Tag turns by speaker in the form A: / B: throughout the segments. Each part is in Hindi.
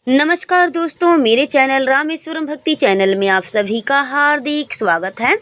A: नमस्कार दोस्तों, मेरे चैनल रामेश्वरम भक्ति चैनल में आप सभी का हार्दिक स्वागत है।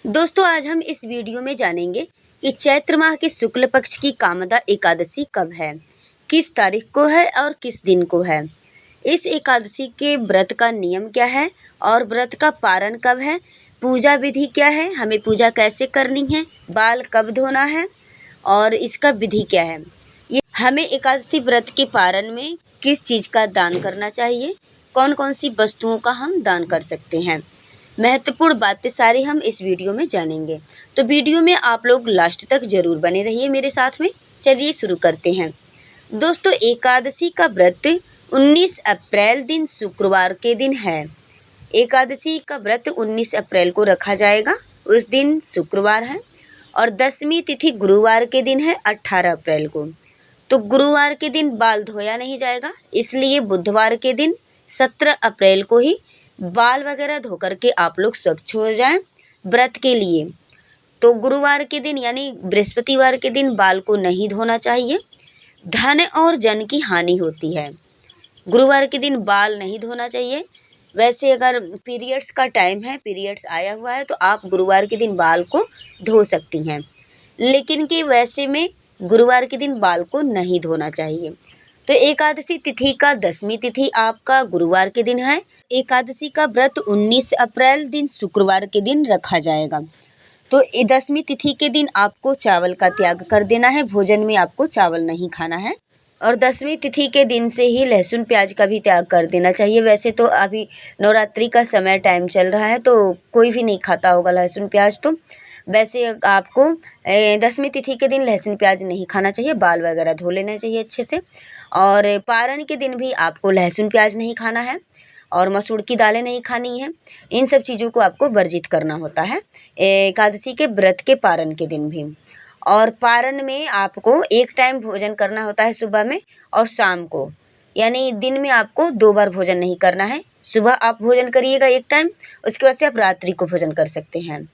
A: दोस्तों, आज हम इस वीडियो में जानेंगे कि चैत्र माह के शुक्ल पक्ष की कामदा एकादशी कब है, किस तारीख को है और किस दिन को है। इस एकादशी के व्रत का नियम क्या है और व्रत का पारण कब है, पूजा विधि क्या है, हमें पूजा कैसे करनी है, बाल कब धोना है और इसका विधि क्या है। ये हमें एकादशी व्रत के पारण में किस चीज़ का दान करना चाहिए, कौन कौन सी वस्तुओं का हम दान कर सकते हैं, महत्वपूर्ण बातें सारी हम इस वीडियो में जानेंगे। तो वीडियो में आप लोग लास्ट तक ज़रूर बने रहिए मेरे साथ में। चलिए शुरू करते हैं। दोस्तों, एकादशी का व्रत 19 अप्रैल दिन शुक्रवार के दिन है। एकादशी का व्रत 19 अप्रैल को रखा जाएगा, उस दिन शुक्रवार है। और दसवीं तिथि गुरुवार के दिन है 18 अप्रैल को। तो गुरुवार के दिन बाल धोया नहीं जाएगा, इसलिए बुधवार के दिन 17 अप्रैल को ही बाल वगैरह धो करके आप लोग स्वच्छ हो जाएं व्रत के लिए। तो गुरुवार के दिन यानी बृहस्पतिवार के दिन बाल को नहीं धोना चाहिए, धन और जन की हानि होती है। गुरुवार के दिन बाल नहीं धोना चाहिए। वैसे अगर पीरियड्स का टाइम है, पीरियड्स आया हुआ है, तो आप गुरुवार के दिन बाल को धो सकती हैं, लेकिन कि वैसे में गुरुवार के दिन बाल को नहीं धोना चाहिए। तो एकादशी तिथि का 10वीं तिथि आपका गुरुवार के दिन है। एकादशी का व्रत 19 अप्रैल दिन शुक्रवार के दिन रखा जाएगा। तो 10वीं तिथि के दिन आपको चावल का त्याग कर देना है, भोजन में आपको चावल नहीं खाना है। और 10वीं तिथि के दिन से ही लहसुन प्याज का भी त्याग कर देना चाहिए। वैसे तो अभी नवरात्रि का समय टाइम चल रहा है, तो कोई भी नहीं खाता होगा लहसुन प्याज। तो वैसे आपको 10वीं तिथि के दिन लहसुन प्याज नहीं खाना चाहिए, बाल वगैरह धो लेना चाहिए अच्छे से। और पारण के दिन भी आपको लहसुन प्याज नहीं खाना है और मसूर की दालें नहीं खानी है। इन सब चीज़ों को आपको वर्जित करना होता है एकादशी के व्रत के पारण के दिन भी। और पारण में आपको एक टाइम भोजन करना होता है, सुबह में और शाम को, यानी दिन में आपको 2 बार भोजन नहीं करना है। सुबह आप भोजन करिएगा एक टाइम, उसके बाद से आप रात्रि को भोजन कर सकते हैं,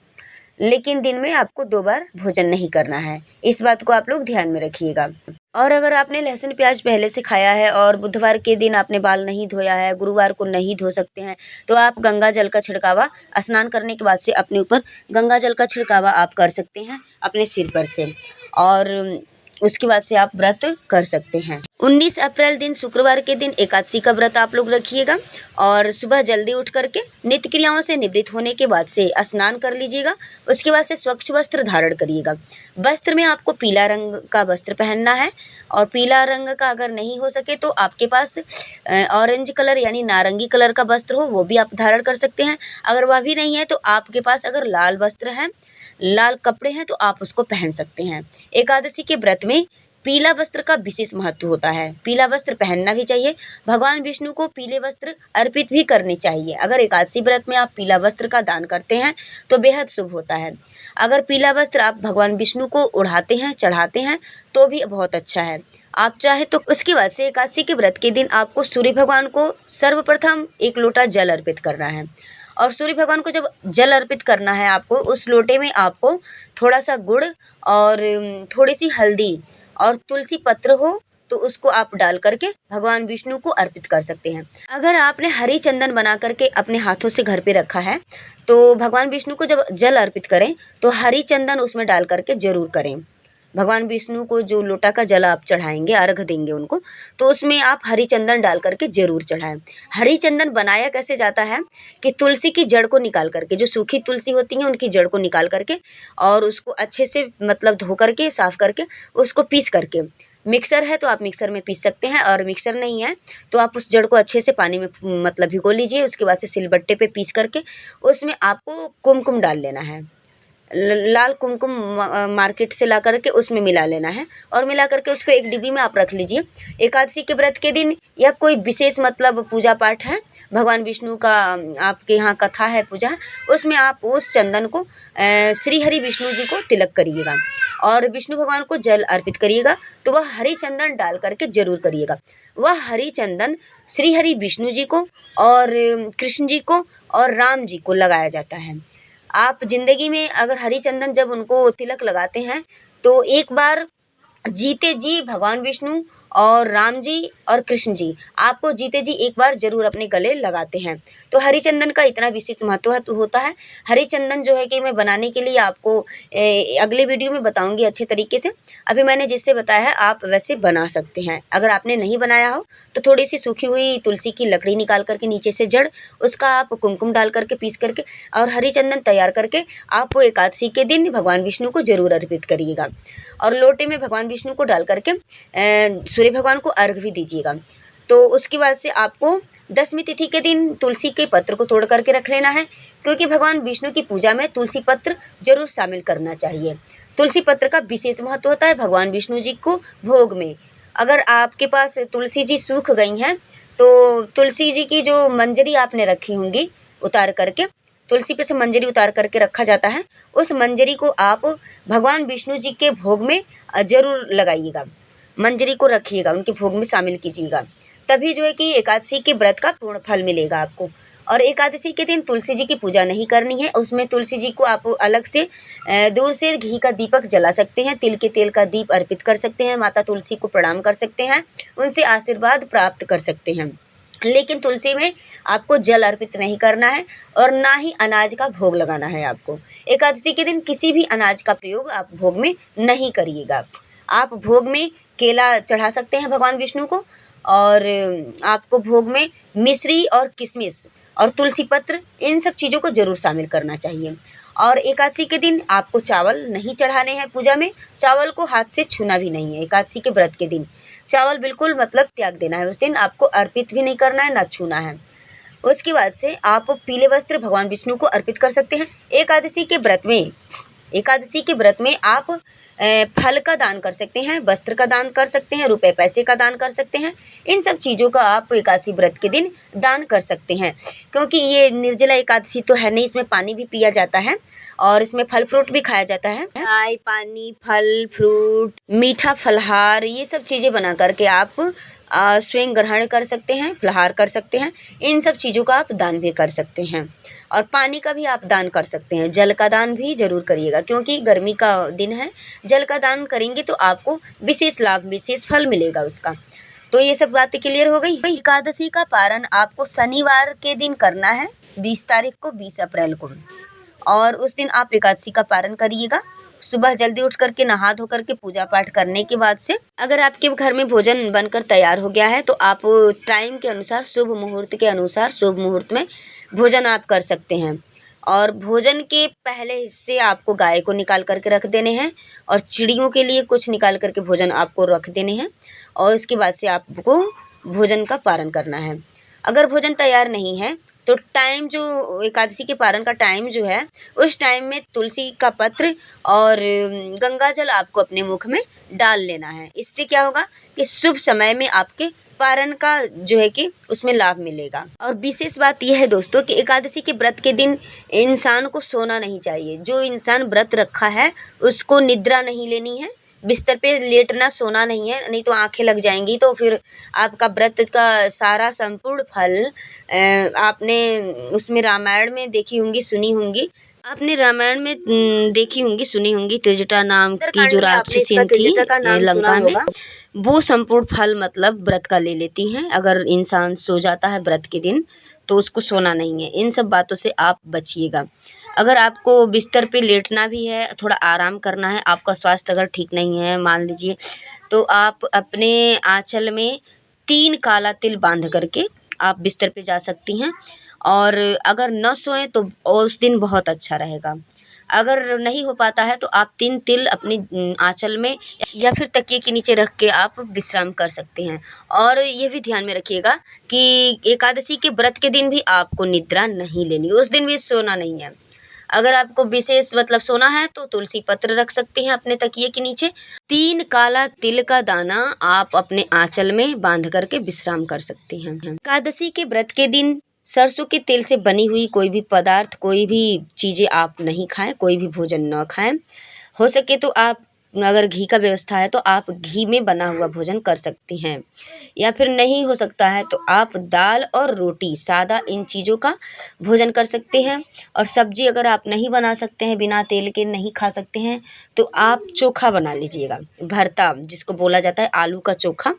A: लेकिन दिन में आपको 2 बार भोजन नहीं करना है। इस बात को आप लोग ध्यान में रखिएगा। और अगर आपने लहसुन प्याज पहले से खाया है और बुधवार के दिन आपने बाल नहीं धोया है, गुरुवार को नहीं धो सकते हैं, तो आप गंगा जल का छिड़कावा स्नान करने के बाद से अपने ऊपर गंगा जल का छिड़कावा आप कर सकते हैं अपने सिर पर से, और उसके बाद से आप व्रत कर सकते हैं। 19 अप्रैल दिन शुक्रवार के दिन एकादशी का व्रत आप लोग रखिएगा और सुबह जल्दी उठ करके नित्य क्रियाओं से निवृत्त होने के बाद से स्नान कर लीजिएगा। उसके बाद से स्वच्छ वस्त्र धारण करिएगा। वस्त्र में आपको पीला रंग का वस्त्र पहनना है, और पीला रंग का अगर नहीं हो सके तो आपके पास ऑरेंज कलर यानी नारंगी कलर का वस्त्र हो, वो भी आप धारण कर सकते हैं। अगर वह भी नहीं है तो आपके पास अगर लाल वस्त्र है, लाल कपड़े हैं, तो आप उसको पहन सकते हैं। एकादशी के व्रत में पीला वस्त्र का विशेष महत्व होता है, पीला वस्त्र पहनना भी चाहिए। भगवान विष्णु को पीले वस्त्र अर्पित भी करने चाहिए। अगर एकादशी व्रत में आप पीला वस्त्र का दान करते हैं तो बेहद शुभ होता है। अगर पीला वस्त्र आप भगवान विष्णु को ओढ़ाते हैं, चढ़ाते हैं, तो भी बहुत अच्छा है। आप चाहे तो उसके बाद से एकादशी के व्रत के दिन आपको सूर्य भगवान को सर्वप्रथम 1 लोटा जल अर्पित करना है। और सूर्य भगवान को जब जल अर्पित करना है आपको, उस लोटे में आपको थोड़ा सा गुड़ और थोड़ी सी हल्दी और तुलसी पत्र हो तो उसको आप डाल करके भगवान विष्णु को अर्पित कर सकते हैं। अगर आपने हरी चंदन बना करके अपने हाथों से घर पे रखा है, तो भगवान विष्णु को जब जल अर्पित करें तो हरी चंदन उसमें डाल करके जरूर करें। भगवान विष्णु को जो लोटा का जल आप चढ़ाएंगे, अर्घ देंगे उनको, तो उसमें आप हरी चंदन डाल करके जरूर चढ़ाएं। हरी चंदन बनाया कैसे जाता है कि तुलसी की जड़ को निकाल करके, जो सूखी तुलसी होती है उनकी जड़ को निकाल करके और उसको अच्छे से मतलब धो करके साफ करके उसको पीस करके, मिक्सर है तो आप मिक्सर में पीस सकते हैं, और मिक्सर नहीं है तो आप उस जड़ को अच्छे से पानी में मतलब भिगो लीजिए। उसके बाद से सिलबट्टे पे पीस करके उसमें आपको कुमकुम डाल लेना है। लाल कुमकुम मार्केट से ला करके उसमें मिला लेना है, और मिला करके उसको एक डिब्बी में आप रख लीजिए। एकादशी के व्रत के दिन या कोई विशेष मतलब पूजा पाठ है, भगवान विष्णु का आपके यहाँ कथा है, पूजा, उसमें आप उस चंदन को श्री हरि विष्णु जी को तिलक करिएगा और विष्णु भगवान को जल अर्पित करिएगा। तो वह हरी चंदन डाल करके जरूर करिएगा। वह हरी चंदन श्री हरि विष्णु जी को और कृष्ण जी को और राम जी को लगाया जाता है। आप ज़िंदगी में अगर हरी चंदन जब उनको तिलक लगाते हैं तो एक बार जीते जी भगवान विष्णु और राम जी और कृष्ण जी आपको जीते जी एक बार ज़रूर अपने गले लगाते हैं। तो हरी चंदन का इतना विशेष महत्व होता है। हरी चंदन जो है कि मैं बनाने के लिए आपको अगले वीडियो में बताऊंगी अच्छे तरीके से। अभी मैंने जिससे बताया है आप वैसे बना सकते हैं। अगर आपने नहीं बनाया हो तो थोड़ी सी सूखी हुई तुलसी की लकड़ी निकाल करके नीचे से जड़ उसका आप कुमकुम डाल करके पीस करके और हरी चंदन तैयार करके आप वो एकादशी के दिन भगवान विष्णु को जरूर अर्पित करिएगा। और लोटे में भगवान विष्णु को डाल करके सूर्य भगवान को अर्घ भी दीजिएगा। तो उसके बाद से आपको दसवीं तिथि के दिन तुलसी के पत्र को तोड़ करके रख लेना है, क्योंकि भगवान विष्णु की पूजा में तुलसी पत्र जरूर शामिल करना चाहिए। तुलसी पत्र का विशेष महत्व होता है भगवान विष्णु जी को भोग में। अगर आपके पास तुलसी जी सूख गई हैं तो तुलसी जी की जो मंजरी आपने रखी होंगी उतार करके, तुलसी पे से मंजरी उतार करके रखा जाता है, उस मंजरी को आप भगवान विष्णु जी के भोग में ज़रूर लगाइएगा। मंजरी को रखिएगा, उनके भोग में शामिल कीजिएगा, तभी जो है कि एकादशी के व्रत का पूर्ण फल मिलेगा आपको। और एकादशी के दिन तुलसी जी की पूजा नहीं करनी है, उसमें तुलसी जी को आप अलग से दूर से घी का दीपक जला सकते हैं, तिल के तेल का दीप अर्पित कर सकते हैं, माता तुलसी को प्रणाम कर सकते हैं, उनसे आशीर्वाद प्राप्त कर सकते हैं। लेकिन तुलसी में आपको जल अर्पित नहीं करना है और ना ही अनाज का भोग लगाना है आपको। एकादशी के दिन किसी भी अनाज का प्रयोग आप भोग में नहीं करिएगा। आप भोग में केला चढ़ा सकते हैं भगवान विष्णु को, और आपको भोग में मिश्री और किशमिश और तुलसी पत्र इन सब चीज़ों को ज़रूर शामिल करना चाहिए। और एकादशी के दिन आपको चावल नहीं चढ़ाने हैं पूजा में, चावल को हाथ से छूना भी नहीं है। एकादशी के व्रत के दिन चावल बिल्कुल मतलब त्याग देना है, उस दिन आपको अर्पित भी नहीं करना है, ना छूना है। उसके बाद से आप पीले वस्त्र भगवान विष्णु को अर्पित कर सकते हैं। एकादशी के व्रत में आप फल का दान कर सकते हैं, वस्त्र का दान कर सकते हैं, रुपए पैसे का दान कर सकते हैं। इन सब चीज़ों का आप एकादशी व्रत के दिन दान कर सकते हैं, क्योंकि ये निर्जला एकादशी तो है नहीं, इसमें पानी भी पिया जाता है और इसमें फल फ्रूट भी खाया जाता है। चाय, पानी, फल फ्रूट, मीठा फलहार, ये सब चीज़ें बना करके आप स्वयं ग्रहण कर सकते हैं, फलाहार कर सकते हैं। इन सब चीज़ों का आप दान भी कर सकते हैं और पानी का भी आप दान कर सकते हैं। जल का दान भी ज़रूर करिएगा, क्योंकि गर्मी का दिन है, जल का दान करेंगे तो आपको विशेष लाभ, विशेष फल मिलेगा उसका। तो ये सब बातें क्लियर हो गई। एकादशी का पारण आपको शनिवार के दिन करना है, 20 तारीख को, 20 अप्रैल को, और उस दिन आप एकादशी का पारण करिएगा। सुबह जल्दी उठ करके नहा धो करके पूजा पाठ करने के बाद से अगर आपके घर में भोजन बनकर तैयार हो गया है तो आप टाइम के अनुसार, शुभ मुहूर्त के अनुसार, शुभ मुहूर्त में भोजन आप कर सकते हैं। और भोजन के पहले हिस्से आपको गाय को निकाल करके रख देने हैं और चिड़ियों के लिए कुछ निकाल करके भोजन आपको रख देने हैं, और उसके बाद से आपको भोजन का पारण करना है। अगर भोजन तैयार नहीं है तो टाइम, जो एकादशी के पारण का टाइम जो है, उस टाइम में तुलसी का पत्र और गंगा जल आपको अपने मुख में डाल लेना है। इससे क्या होगा कि शुभ समय में आपके पारण का जो है कि उसमें लाभ मिलेगा। और विशेष बात यह है दोस्तों कि एकादशी के व्रत के दिन इंसान को सोना नहीं चाहिए। जो इंसान व्रत रखा है उसको निद्रा नहीं लेनी है, बिस्तर पे लेटना, सोना नहीं है, नहीं तो आंखें लग जाएंगी, तो फिर आपका व्रत का सारा संपूर्ण फल आपने उसमें रामायण में देखी होंगी, सुनी होंगी। आपने रामायण में देखी होंगी, सुनी होंगी, त्रिजटा नाम की जो राक्षसी थी लंका में, वो संपूर्ण फल मतलब व्रत का ले लेती हैं। अगर इंसान सो जाता है व्रत के दिन तो उसको सोना नहीं है। इन सब बातों से आप बचिएगा। अगर आपको बिस्तर पे लेटना भी है, थोड़ा आराम करना है, आपका स्वास्थ्य अगर ठीक नहीं है मान लीजिए, तो आप अपने आंचल में 3 काला तिल बांध करके आप बिस्तर पे जा सकती हैं। और अगर न सोएं तो उस दिन बहुत अच्छा रहेगा। अगर नहीं हो पाता है तो आप 3 तिल अपनी आंचल में या फिर तकिए के नीचे रख के आप विश्राम कर सकते हैं। और ये भी ध्यान में रखिएगा कि एकादशी के व्रत के दिन भी आपको निद्रा नहीं लेनी, उस दिन भी सोना नहीं है। अगर आपको विशेष मतलब सोना है तो तुलसी पत्र रख सकते हैं अपने तकिए के नीचे। 3 काला तिल का दाना आप अपने आंचल में बांध करके विश्राम कर सकते हैं। एकादशी के व्रत के दिन सरसों के तेल से बनी हुई कोई भी पदार्थ, कोई भी चीज़ें आप नहीं खाएं, कोई भी भोजन न खाएं। हो सके तो आप अगर घी का व्यवस्था है तो आप घी में बना हुआ भोजन कर सकती हैं, या फिर नहीं हो सकता है तो आप दाल और रोटी सादा इन चीज़ों का भोजन कर सकते हैं। और सब्जी अगर आप नहीं बना सकते हैं, बिना तेल के नहीं खा सकते हैं, तो आप चोखा बना लीजिएगा, भरता जिसको बोला जाता है आलू का चोखा,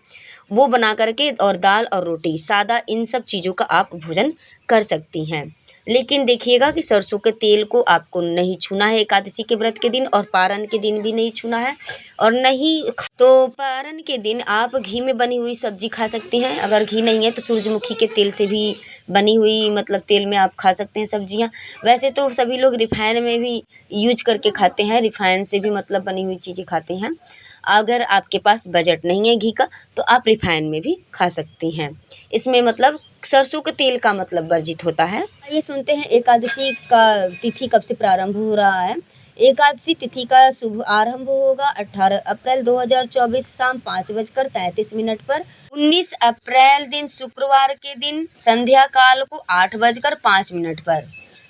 A: वो बना करके और दाल और रोटी सादा इन सब चीज़ों का आप भोजन कर सकती हैं। लेकिन देखिएगा कि सरसों के तेल को आपको नहीं छूना है एकादशी के व्रत के दिन, और पारण के दिन भी नहीं छूना है, और नहीं तो पारण के दिन आप घी में बनी हुई सब्जी खा सकते हैं। अगर घी नहीं है तो सूरजमुखी के तेल से भी बनी हुई मतलब तेल में आप खा सकते हैं सब्जियां। वैसे तो सभी लोग रिफाइन में भी यूज करके खाते हैं, रिफाइन से भी मतलब बनी हुई चीज़ें खाते हैं। अगर आपके पास बजट नहीं है घी का तो आप रिफाइन में भी खा सकती हैं। इसमें मतलब सरसों के तेल का मतलब वर्जित होता है। ये सुनते हैं एकादशी का तिथि कब से प्रारंभ हो रहा है। एकादशी तिथि का शुभ आरंभ होगा 18 अप्रैल 2024 शाम 5:33 पर। 19 अप्रैल दिन शुक्रवार के दिन संध्या काल को 8:05 पर।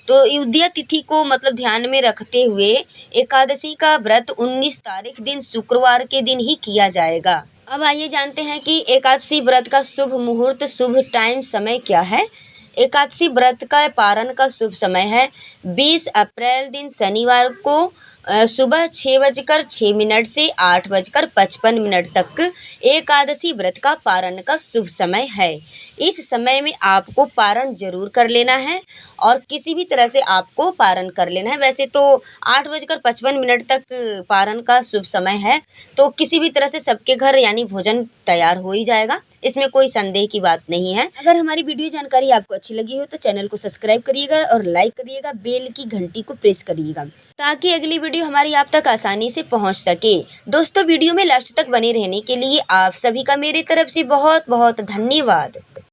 A: तो उदया तिथि को मतलब ध्यान में रखते हुए एकादशी का व्रत 19 तारीख दिन शुक्रवार के दिन ही किया जाएगा। अब आइए जानते हैं कि एकादशी व्रत का शुभ मुहूर्त, शुभ टाइम समय क्या है। एकादशी व्रत का पारण का शुभ समय है 20 अप्रैल दिन शनिवार को सुबह 6:06 से 8:55 तक एकादशी व्रत का पारण का शुभ समय है। इस समय में आपको पारण जरूर कर लेना है, और किसी भी तरह से आपको पारण कर लेना है। वैसे तो 8:55 तक पारण का शुभ समय है, तो किसी भी तरह से सबके घर यानी भोजन तैयार हो ही जाएगा, इसमें कोई संदेह की बात नहीं है। अगर हमारी वीडियो जानकारी आपको अच्छी लगी हो तो चैनल को सब्सक्राइब करिएगा और लाइक करिएगा, बेल की घंटी को प्रेस करिएगा ताकि अगली वीडियो हमारी आप तक आसानी से पहुंच सके। दोस्तों, वीडियो में लास्ट तक बने रहने के लिए आप सभी का मेरी तरफ से बहुत बहुत धन्यवाद।